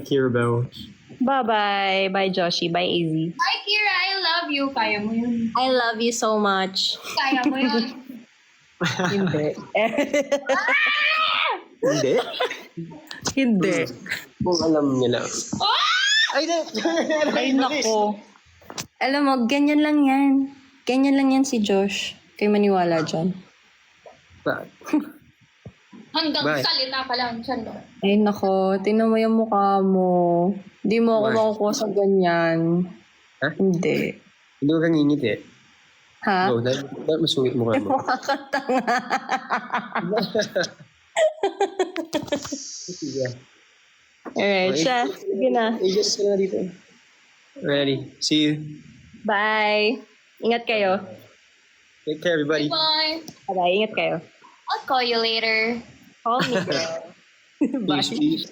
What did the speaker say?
Kirabel. Bye-bye. Bye, Joshi. Bye, AZ. Hi, Kira. I love you. Kaya mo yun. I love you so much. Kaya mo yun. Hindi. Hindi? Hindi. Kung alam niya lang. Ay, Ay, nako. Alam mo, ganyan lang yan. Ganyan lang yan si Josh. Kayo maniwala dyan. Hanggang Bye. salita pa lang siya, no? Ay, nako. Tingnan mo yung mukha mo. Hindi mo ako Why? makukuha sa ganyan. Ha? Hindi. Hindi ko kang ingit eh. Ha? No, dahil masungit mo ka mo. Makakatanga. Sige. Alright, siya. Sige na. Just na dito. Ready. See you. Bye. Ingat kayo. Take care, everybody. Bye. Bye, ingat kayo. I'll call you later. Call me, girl. Bye. Peace, peace.